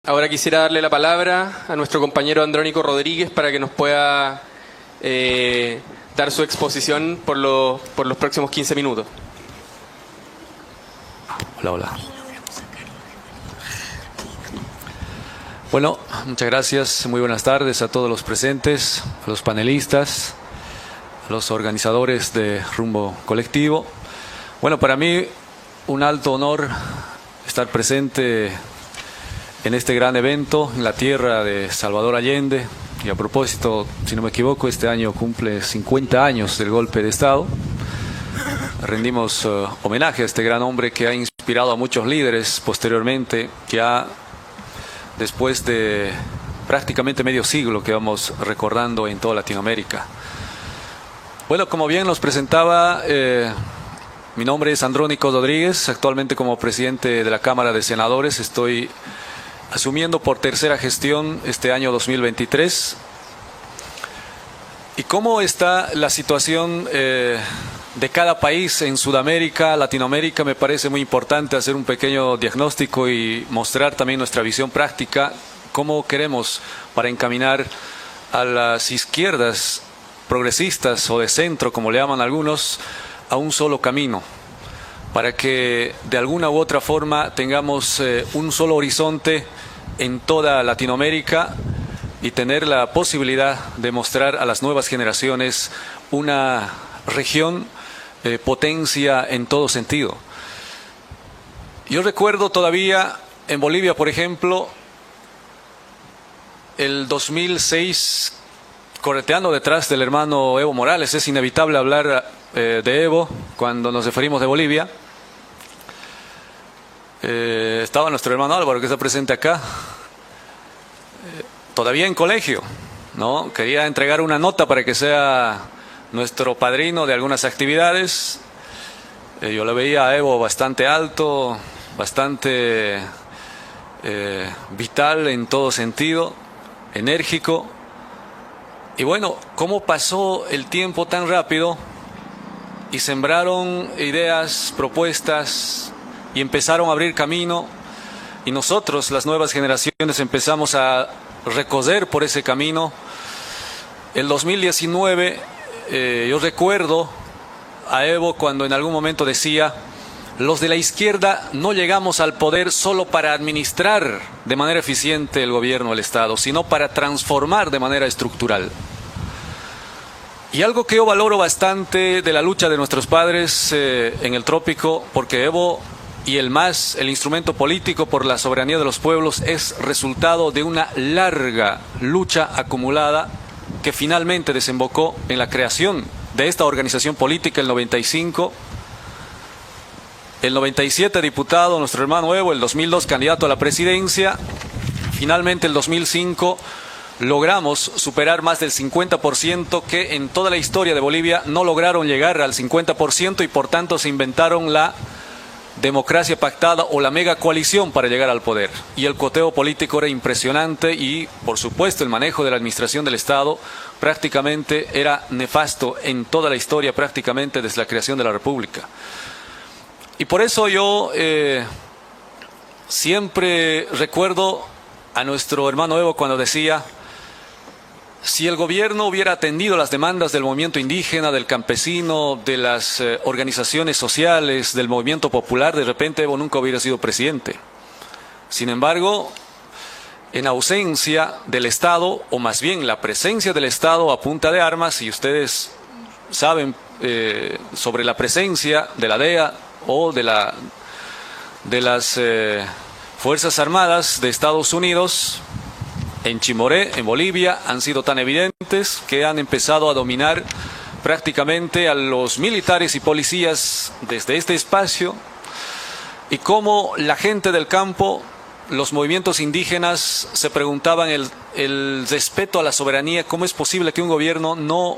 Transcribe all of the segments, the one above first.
Ahora quisiera darle la palabra a nuestro compañero Andrónico Rodríguez para que nos pueda dar su exposición por los próximos 15 minutos. Hola, hola. Bueno, muchas gracias. Muy buenas tardes a todos los presentes, a los panelistas, a los organizadores de Rumbo Colectivo. Bueno, para mí un alto honor estar presente en este gran evento en la tierra de Salvador Allende. Y a propósito, si no me equivoco, este año cumple 50 años del golpe de Estado. Rendimos homenaje a este gran hombre que ha inspirado a muchos líderes posteriormente, que después de prácticamente medio siglo que vamos recordando en toda Latinoamérica. Bueno, como bien nos presentaba, mi nombre es Andrónico Rodríguez, actualmente como presidente de la Cámara de Senadores estoy asumiendo por tercera gestión este año 2023. ¿Y cómo está la situación de cada país en Sudamérica, Latinoamérica? Me parece muy importante hacer un pequeño diagnóstico y mostrar también nuestra visión práctica, cómo queremos para encaminar a las izquierdas progresistas o de centro, como le llaman algunos, a un solo camino, para que de alguna u otra forma tengamos un solo horizonte en toda Latinoamérica y tener la posibilidad de mostrar a las nuevas generaciones una región potencia en todo sentido. Yo recuerdo todavía en Bolivia, por ejemplo, el 2006, correteando detrás del hermano Evo Morales. Es inevitable hablar de Evo cuando nos referimos de Bolivia. Estaba nuestro hermano Álvaro, que está presente acá, todavía en colegio, ¿no? Quería entregar una nota para que sea nuestro padrino de algunas actividades. Yo le veía a Evo bastante alto, bastante vital en todo sentido, enérgico. Y bueno, ¿cómo pasó el tiempo tan rápido? Y sembraron ideas, propuestas, y empezaron a abrir camino, y nosotros, las nuevas generaciones, empezamos a recorrer por ese camino. El 2019, yo recuerdo a Evo cuando en algún momento decía: los de la izquierda no llegamos al poder solo para administrar de manera eficiente el gobierno del Estado, sino para transformar de manera estructural. Y algo que yo valoro bastante de la lucha de nuestros padres en el trópico, porque Evo y el MAS, el instrumento político por la soberanía de los pueblos, es resultado de una larga lucha acumulada que finalmente desembocó en la creación de esta organización política el 95, el 97 diputado nuestro hermano Evo, el 2002 candidato a la presidencia, finalmente el 2005 logramos superar más del 50%, que en toda la historia de Bolivia no lograron llegar al 50%, y por tanto se inventaron la democracia pactada o la mega coalición para llegar al poder. Y el coteo político era impresionante y, por supuesto, el manejo de la administración del Estado prácticamente era nefasto en toda la historia, prácticamente desde la creación de la República. Y por eso yo siempre recuerdo a nuestro hermano Evo cuando decía: si el gobierno hubiera atendido las demandas del movimiento indígena, del campesino, de las organizaciones sociales, del movimiento popular, de repente Evo nunca hubiera sido presidente. Sin embargo, en ausencia del Estado, o más bien la presencia del Estado a punta de armas, y ustedes saben sobre la presencia de la DEA o de las Fuerzas Armadas de Estados Unidos en Chimoré, en Bolivia, han sido tan evidentes que han empezado a dominar prácticamente a los militares y policías desde este espacio, y cómo la gente del campo, los movimientos indígenas, se preguntaban el respeto a la soberanía. ¿Cómo es posible que un gobierno no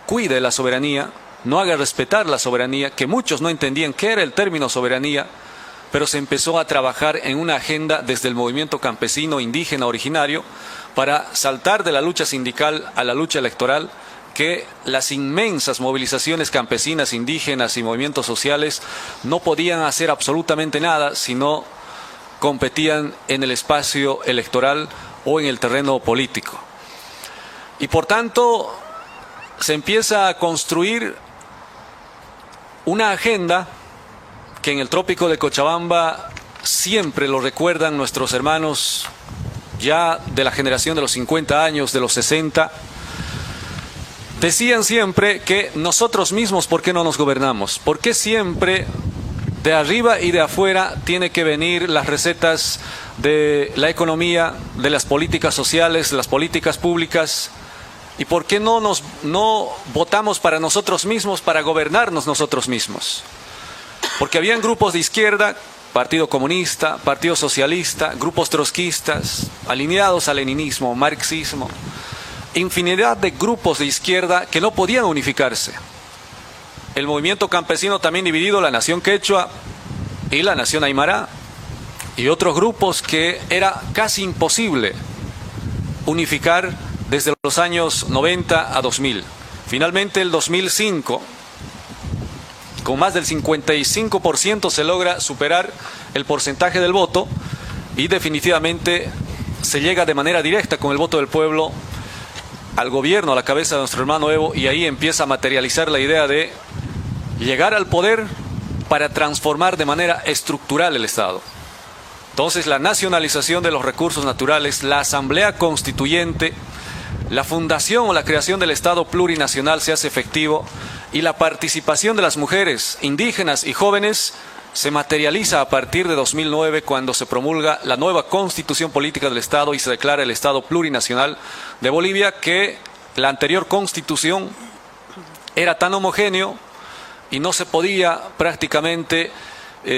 cuide la soberanía, no haga respetar la soberanía? Que muchos no entendían qué era el término soberanía, pero se empezó a trabajar en una agenda desde el movimiento campesino indígena originario para saltar de la lucha sindical a la lucha electoral, que las inmensas movilizaciones campesinas, indígenas y movimientos sociales no podían hacer absolutamente nada, sino competían en el espacio electoral o en el terreno político. Y por tanto, se empieza a construir una agenda que en el trópico de Cochabamba siempre lo recuerdan nuestros hermanos ya de la generación de los 50 años, de los 60. Decían siempre que nosotros mismos, ¿por qué no nos gobernamos? ¿Por qué siempre de arriba y de afuera tiene que venir las recetas de la economía, de las políticas sociales, de las políticas públicas? ¿Y por qué no votamos para nosotros mismos, para gobernarnos nosotros mismos? Porque habían grupos de izquierda, Partido Comunista, Partido Socialista, grupos trotskistas, alineados al leninismo, marxismo, infinidad de grupos de izquierda que no podían unificarse. El movimiento campesino también dividido, la nación quechua y la nación aymara, y otros grupos que era casi imposible unificar desde los años 90 a 2000. Finalmente, el 2005, con más del 55% se logra superar el porcentaje del voto y definitivamente se llega de manera directa con el voto del pueblo al gobierno, a la cabeza de nuestro hermano Evo, y ahí empieza a materializar la idea de llegar al poder para transformar de manera estructural el Estado. Entonces, la nacionalización de los recursos naturales, la asamblea constituyente, la fundación o la creación del Estado plurinacional se hace efectivo y la participación de las mujeres, indígenas y jóvenes se materializa a partir de 2009 cuando se promulga la nueva Constitución Política del Estado y se declara el Estado plurinacional de Bolivia, que la anterior Constitución era tan homogéneo y no se podía prácticamente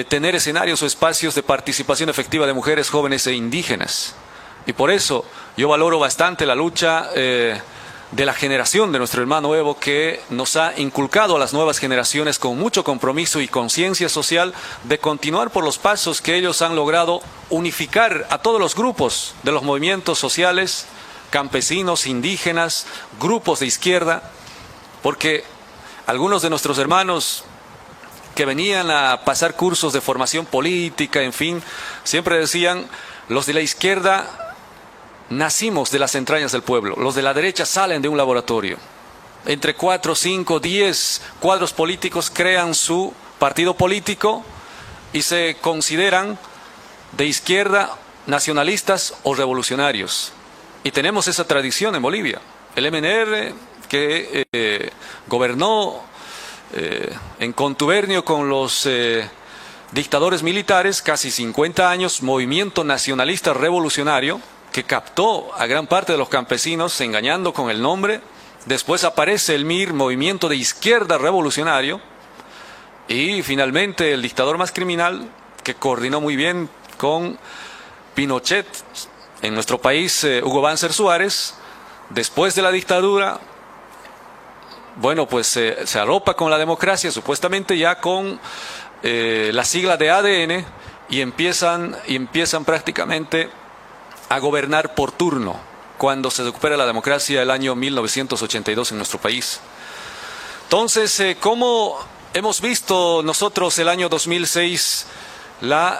tener escenarios o espacios de participación efectiva de mujeres, jóvenes e indígenas. Y por eso yo valoro bastante la lucha de la generación de nuestro hermano Evo, que nos ha inculcado a las nuevas generaciones con mucho compromiso y conciencia social de continuar por los pasos que ellos han logrado unificar a todos los grupos de los movimientos sociales, campesinos, indígenas, grupos de izquierda, porque algunos de nuestros hermanos que venían a pasar cursos de formación política, en fin, siempre decían, los de la izquierda nacimos de las entrañas del pueblo, los de la derecha salen de un laboratorio. Entre 4, 5, 10 cuadros políticos crean su partido político y se consideran de izquierda, nacionalistas o revolucionarios. Y tenemos esa tradición en Bolivia. El MNR, que gobernó en contubernio con los dictadores militares, casi 50 años, movimiento nacionalista revolucionario, que captó a gran parte de los campesinos engañando con el nombre. Después aparece el MIR, Movimiento de Izquierda Revolucionario, y finalmente el dictador más criminal, que coordinó muy bien con Pinochet en nuestro país, Hugo Banzer Suárez. Después de la dictadura, bueno, pues se arropa con la democracia, supuestamente ya con la sigla de ADN, y empiezan prácticamente a gobernar por turno cuando se recupera la democracia el año 1982 en nuestro país. Entonces, ¿cómo hemos visto nosotros el año 2006 la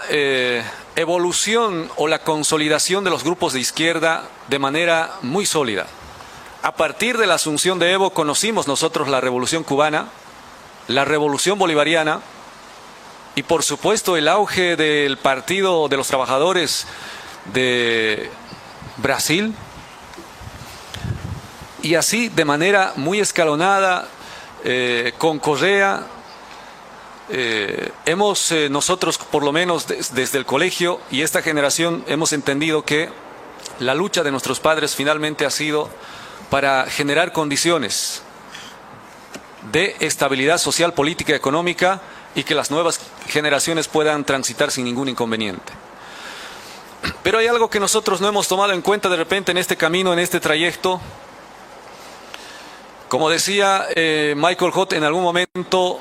evolución o la consolidación de los grupos de izquierda de manera muy sólida? A partir de la asunción de Evo conocimos nosotros la Revolución Cubana, la Revolución Bolivariana y por supuesto el auge del Partido de los Trabajadores de Brasil, y así de manera muy escalonada con Correa. Hemos nosotros, por lo menos desde el colegio y esta generación, hemos entendido que la lucha de nuestros padres finalmente ha sido para generar condiciones de estabilidad social, política y económica, y que las nuevas generaciones puedan transitar sin ningún inconveniente. Pero hay algo que nosotros no hemos tomado en cuenta de repente en este camino, en este trayecto. Como decía Michael Hott en algún momento,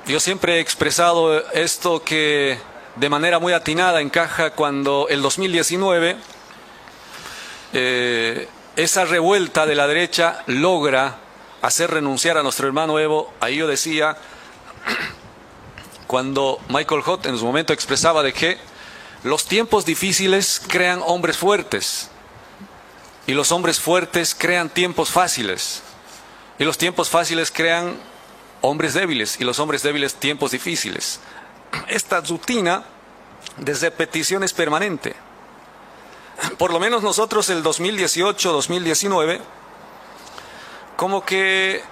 yo siempre he expresado esto que de manera muy atinada encaja cuando el 2019 esa revuelta de la derecha logra hacer renunciar a nuestro hermano Evo. Ahí yo decía, cuando Michael Hott en su momento expresaba de que Los tiempos difíciles crean hombres fuertes. Y los hombres fuertes crean tiempos fáciles. Y los tiempos fáciles crean hombres débiles. Y los hombres débiles tiempos difíciles. Esta rutina de repetición es permanente. Por lo menos nosotros el 2018, 2019, como que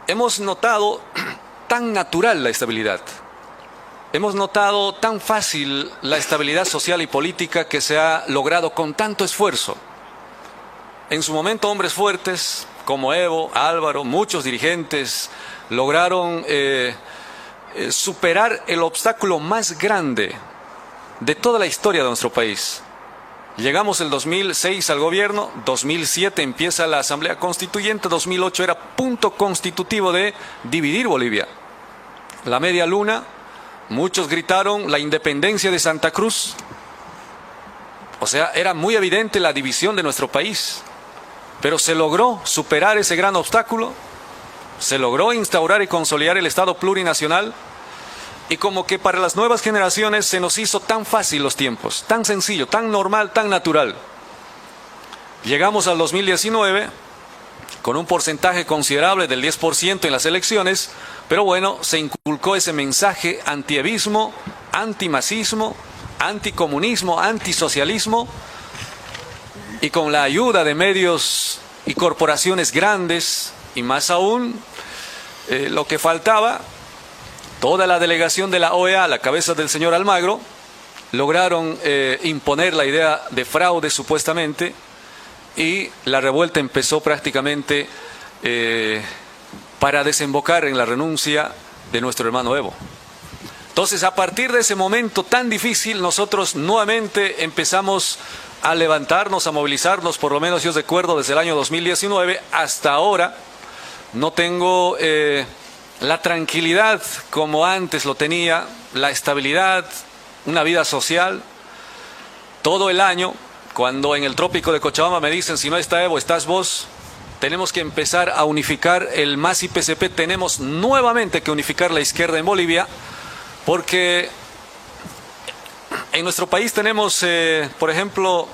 hemos notado tan natural la estabilidad. Hemos notado tan fácil la estabilidad social y política que se ha logrado con tanto esfuerzo. En su momento hombres fuertes como Evo, Álvaro, muchos dirigentes lograron superar el obstáculo más grande de toda la historia de nuestro país. Llegamos el 2006 al gobierno, 2007 empieza la Asamblea Constituyente, 2008 era punto constitutivo de dividir Bolivia. La media luna, muchos gritaron la independencia de Santa Cruz. O sea, era muy evidente la división de nuestro país. Pero se logró superar ese gran obstáculo, se logró instaurar y consolidar el Estado plurinacional, y como que para las nuevas generaciones se nos hizo tan fácil los tiempos, tan sencillo, tan normal, tan natural. Llegamos al 2019 con un porcentaje considerable del 10% en las elecciones, pero bueno, se inculcó ese mensaje antievismo, antimasismo, anticomunismo, antisocialismo, y con la ayuda de medios y corporaciones grandes, y más aún, lo que faltaba, toda la delegación de la OEA, a la cabeza del señor Almagro, lograron imponer la idea de fraude supuestamente, y la revuelta empezó prácticamente para desembocar en la renuncia de nuestro hermano Evo. Entonces, a partir de ese momento tan difícil, nosotros nuevamente empezamos a levantarnos, a movilizarnos. Por lo menos yo recuerdo desde el año 2019 hasta ahora, no tengo la tranquilidad como antes lo tenía, la estabilidad, una vida social, todo el año. Cuando en el trópico de Cochabamba me dicen, si no está Evo, estás vos, tenemos que empezar a unificar el MAS y PCP, tenemos nuevamente que unificar la izquierda en Bolivia, porque en nuestro país tenemos, por ejemplo,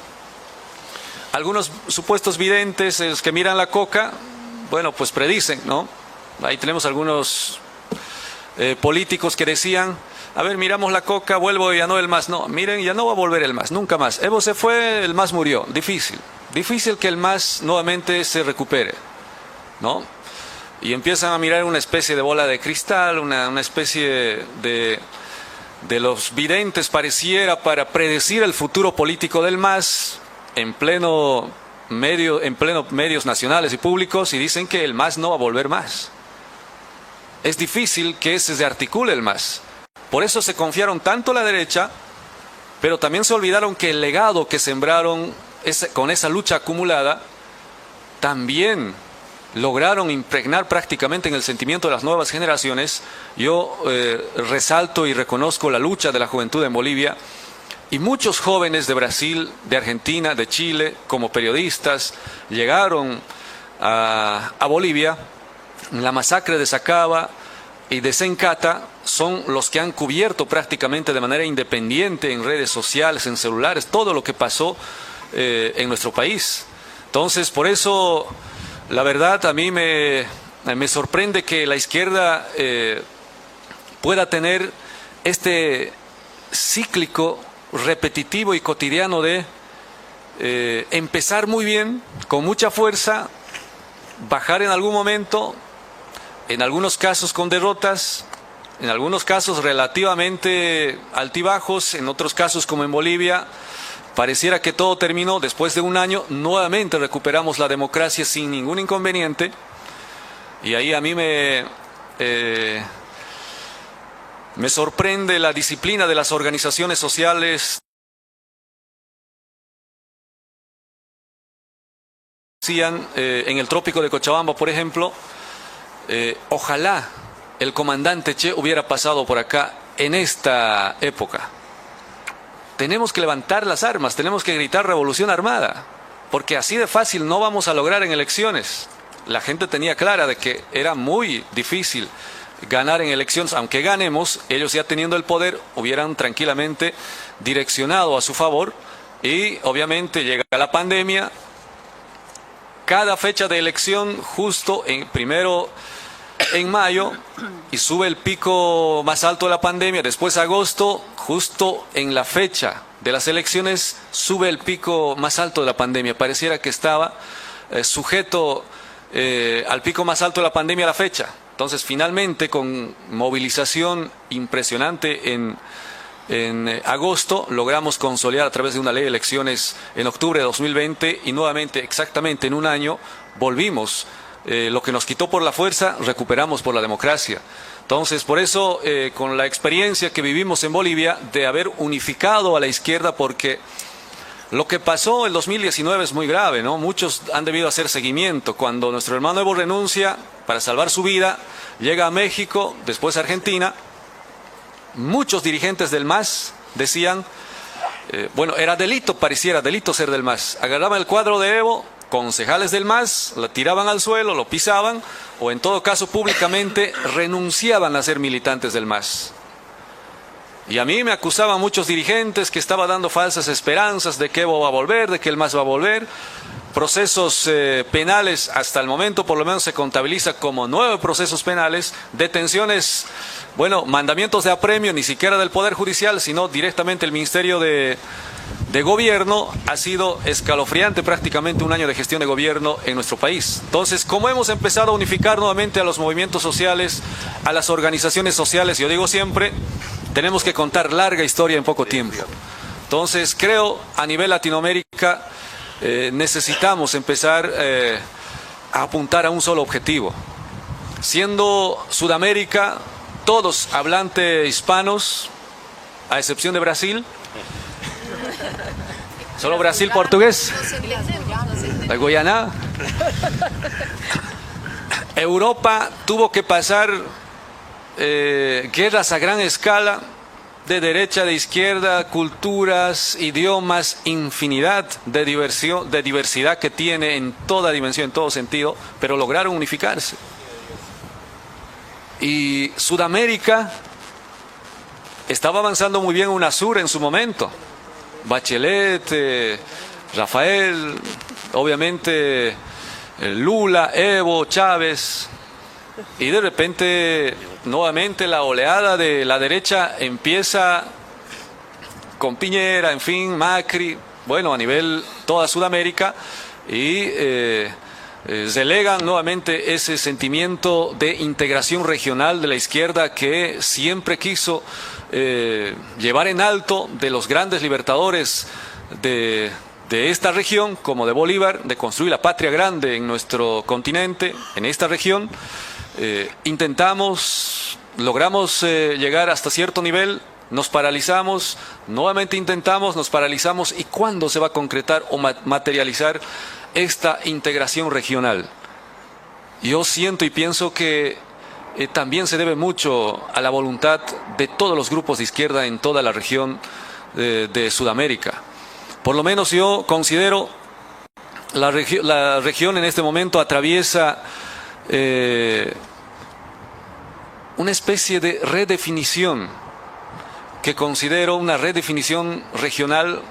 algunos supuestos videntes, los que miran la coca, bueno, pues predicen, ¿no? Ahí tenemos algunos políticos que decían, a ver, miramos la coca, vuelvo y ya no el MAS. No, miren, ya no va a volver el MAS, nunca más. Evo se fue, el MAS murió. Difícil que el MAS nuevamente se recupere, ¿no? Y empiezan a mirar una especie de bola de cristal, una especie de los videntes pareciera para predecir el futuro político del MAS en pleno medios nacionales y públicos, y dicen que el MAS no va a volver más. Es difícil que se articule el MAS. Por eso se confiaron tanto a la derecha, pero también se olvidaron que el legado que sembraron con esa lucha acumulada, también lograron impregnar prácticamente en el sentimiento de las nuevas generaciones. Yo resalto y reconozco la lucha de la juventud en Bolivia, y muchos jóvenes de Brasil, de Argentina, de Chile, como periodistas, llegaron a Bolivia. La masacre de Sacaba y de Sencata son los que han cubierto prácticamente de manera independiente en redes sociales, en celulares, todo lo que pasó en nuestro país. Entonces, por eso, la verdad, a mí me sorprende que la izquierda pueda tener este cíclico repetitivo y cotidiano de empezar muy bien, con mucha fuerza, bajar en algún momento, en algunos casos con derrotas, en algunos casos relativamente altibajos, en otros casos como en Bolivia, pareciera que todo terminó. Después de un año, nuevamente recuperamos la democracia sin ningún inconveniente, y ahí a mí me sorprende la disciplina de las organizaciones sociales. Decían en el trópico de Cochabamba, por ejemplo, ojalá el comandante Che hubiera pasado por acá en esta época. Tenemos que levantar las armas, tenemos que gritar revolución armada, porque así de fácil no vamos a lograr en elecciones. La gente tenía clara de que era muy difícil ganar en elecciones, aunque ganemos, ellos ya teniendo el poder hubieran tranquilamente direccionado a su favor y obviamente llega la pandemia, cada fecha de elección justo primero en mayo y sube el pico más alto de la pandemia, después agosto, justo en la fecha de las elecciones sube el pico más alto de la pandemia, pareciera que estaba sujeto al pico más alto de la pandemia a la fecha. Entonces, finalmente, con movilización impresionante en agosto, logramos consolidar a través de una ley de elecciones en octubre de 2020 y nuevamente, exactamente en un año, volvimos. Lo que nos quitó por la fuerza, recuperamos por la democracia. Entonces, por eso, con la experiencia que vivimos en Bolivia, de haber unificado a la izquierda, porque lo que pasó en 2019 es muy grave, ¿no? Muchos han debido hacer seguimiento. Cuando nuestro hermano Evo renuncia para salvar su vida, llega a México, después a Argentina, muchos dirigentes del MAS decían, bueno, era delito, pareciera delito ser del MAS. Agarraban el cuadro de Evo, concejales del MAS, lo tiraban al suelo, lo pisaban, o en todo caso públicamente renunciaban a ser militantes del MAS. Y a mí me acusaban muchos dirigentes que estaba dando falsas esperanzas de que Evo va a volver, de que el MAS va a volver. Procesos penales, hasta el momento por lo menos se contabiliza como 9 procesos penales, detenciones, bueno, mandamientos de apremio, ni siquiera del Poder Judicial, sino directamente el Ministerio de Gobierno. Ha sido escalofriante prácticamente un año de gestión de gobierno en nuestro país. Entonces, como hemos empezado a unificar nuevamente a los movimientos sociales, a las organizaciones sociales, yo digo siempre, tenemos que contar larga historia en poco tiempo. Entonces, creo, a nivel Latinoamérica, necesitamos empezar a apuntar a un solo objetivo. Siendo Sudamérica, todos hablantes hispanos, a excepción de Brasil, solo Brasil portugués, la Guyana. Europa tuvo que pasar guerras a gran escala, de derecha, de izquierda, culturas, idiomas, infinidad de diversidad que tiene en toda dimensión, en todo sentido, pero lograron unificarse. Y Sudamérica estaba avanzando muy bien UNASUR en su momento. Bachelet, Rafael, obviamente Lula, Evo, Chávez. Y de repente, nuevamente la oleada de la derecha empieza con Piñera, en fin, Macri, bueno, a nivel toda Sudamérica, y relegan nuevamente ese sentimiento de integración regional de la izquierda que siempre quiso llevar en alto, de los grandes libertadores de esta región, como de Bolívar, de construir la patria grande en nuestro continente, en esta región. Logramos llegar hasta cierto nivel, nos paralizamos, nuevamente intentamos, nos paralizamos. ¿Y cuándo se va a concretar o materializar esta integración regional? Yo siento y pienso que también se debe mucho a la voluntad de todos los grupos de izquierda en toda la región de Sudamérica. Por lo menos yo considero la región en este momento atraviesa una especie de redefinición, que considero una redefinición regional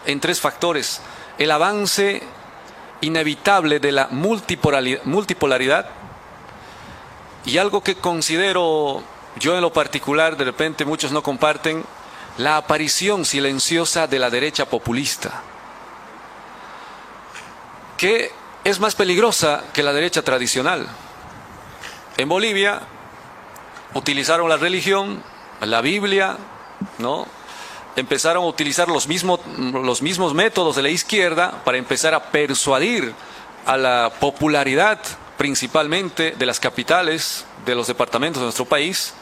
en 3 factores: el avance inevitable de la multipolaridad, y algo que considero yo en lo particular, de repente muchos no comparten, la aparición silenciosa de la derecha populista, que es más peligrosa que la derecha tradicional. En Bolivia utilizaron la religión, la Biblia, ¿no? Empezaron a utilizar los mismos métodos de la izquierda para empezar a persuadir a la popularidad, principalmente de las capitales, de los departamentos de nuestro país.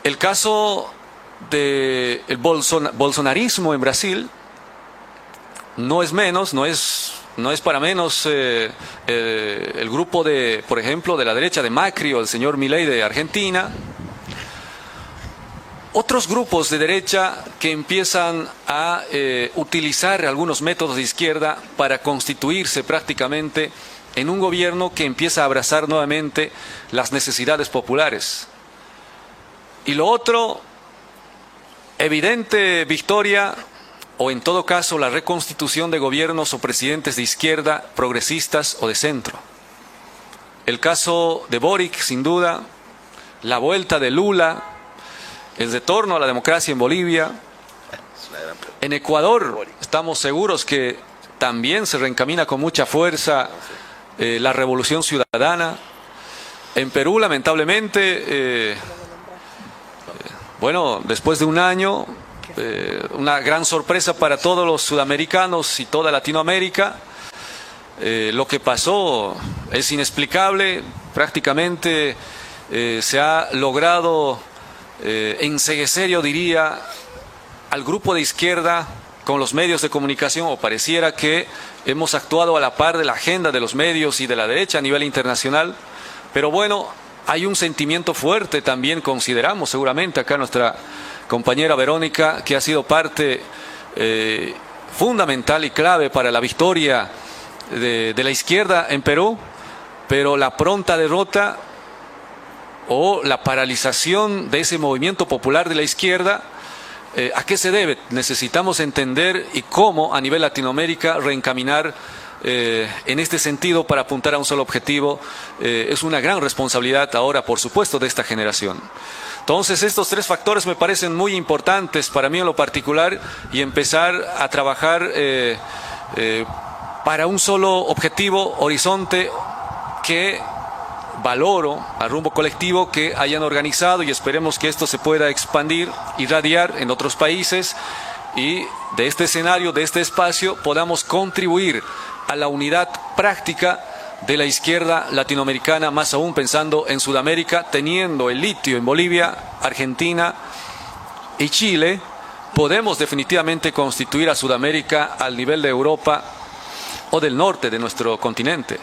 El caso del bolsonarismo en Brasil no es menos, no es para menos. El grupo por ejemplo, de la derecha de Macri o el señor Milei de Argentina. Otros grupos de derecha que empiezan a utilizar algunos métodos de izquierda para constituirse prácticamente en un gobierno que empieza a abrazar nuevamente las necesidades populares. Y lo otro, evidente victoria, o en todo caso la reconstitución de gobiernos o presidentes de izquierda, progresistas o de centro. El caso de Boric, sin duda, la vuelta de Lula, el retorno a la democracia en Bolivia. En Ecuador estamos seguros que también se reencamina con mucha fuerza la revolución ciudadana. En Perú, lamentablemente, bueno, después de un año, una gran sorpresa para todos los sudamericanos y toda Latinoamérica. Lo que pasó es inexplicable. Prácticamente se ha logrado enceguecer, yo diría, al grupo de izquierda con los medios de comunicación, o pareciera que hemos actuado a la par de la agenda de los medios y de la derecha a nivel internacional. Pero bueno, hay un sentimiento fuerte también, consideramos seguramente acá nuestra compañera Verónica, que ha sido parte fundamental y clave para la victoria de la izquierda en Perú, pero la pronta derrota o la paralización de ese movimiento popular de la izquierda, ¿a qué se debe? Necesitamos entender y cómo a nivel Latinoamérica reencaminar en este sentido para apuntar a un solo objetivo. Es una gran responsabilidad ahora, por supuesto, de esta generación. Entonces, estos tres factores me parecen muy importantes para mí en lo particular, y empezar a trabajar para un solo objetivo, horizonte, que valoro a Rumbo Colectivo que hayan organizado, y esperemos que esto se pueda expandir, irradiar en otros países, y de este escenario, de este espacio, podamos contribuir a la unidad práctica de la izquierda latinoamericana, más aún pensando en Sudamérica, teniendo el litio en Bolivia, Argentina y Chile. Podemos definitivamente constituir a Sudamérica al nivel de Europa o del norte de nuestro continente.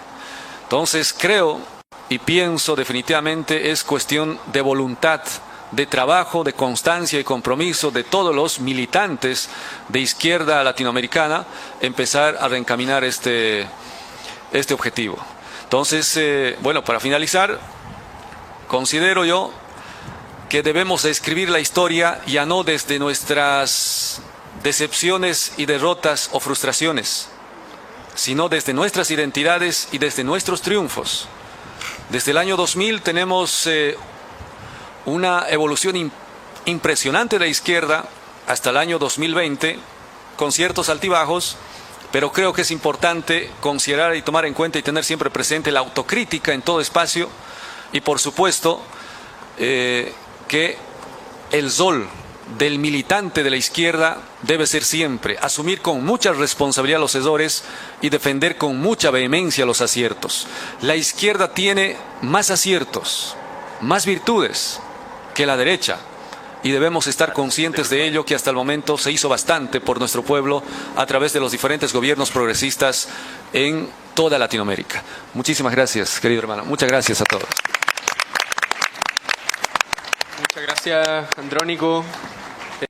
Entonces creo y pienso definitivamente es cuestión de voluntad, de trabajo, de constancia y compromiso de todos los militantes de izquierda latinoamericana, empezar a reencaminar este objetivo. Entonces, bueno, para finalizar, considero yo que debemos escribir la historia ya no desde nuestras decepciones y derrotas o frustraciones, sino desde nuestras identidades y desde nuestros triunfos. Desde el año 2000 tenemos una evolución impresionante de la izquierda hasta el año 2020, con ciertos altibajos, pero creo que es importante considerar y tomar en cuenta y tener siempre presente la autocrítica en todo espacio, y por supuesto que el rol del militante de la izquierda debe ser siempre asumir con mucha responsabilidad los errores y defender con mucha vehemencia los aciertos. La izquierda tiene más aciertos, más virtudes que la derecha, y debemos estar conscientes de ello, que hasta el momento se hizo bastante por nuestro pueblo a través de los diferentes gobiernos progresistas en toda Latinoamérica. Muchísimas gracias, querido hermano. Muchas gracias a todos. Muchas gracias, Andrónico.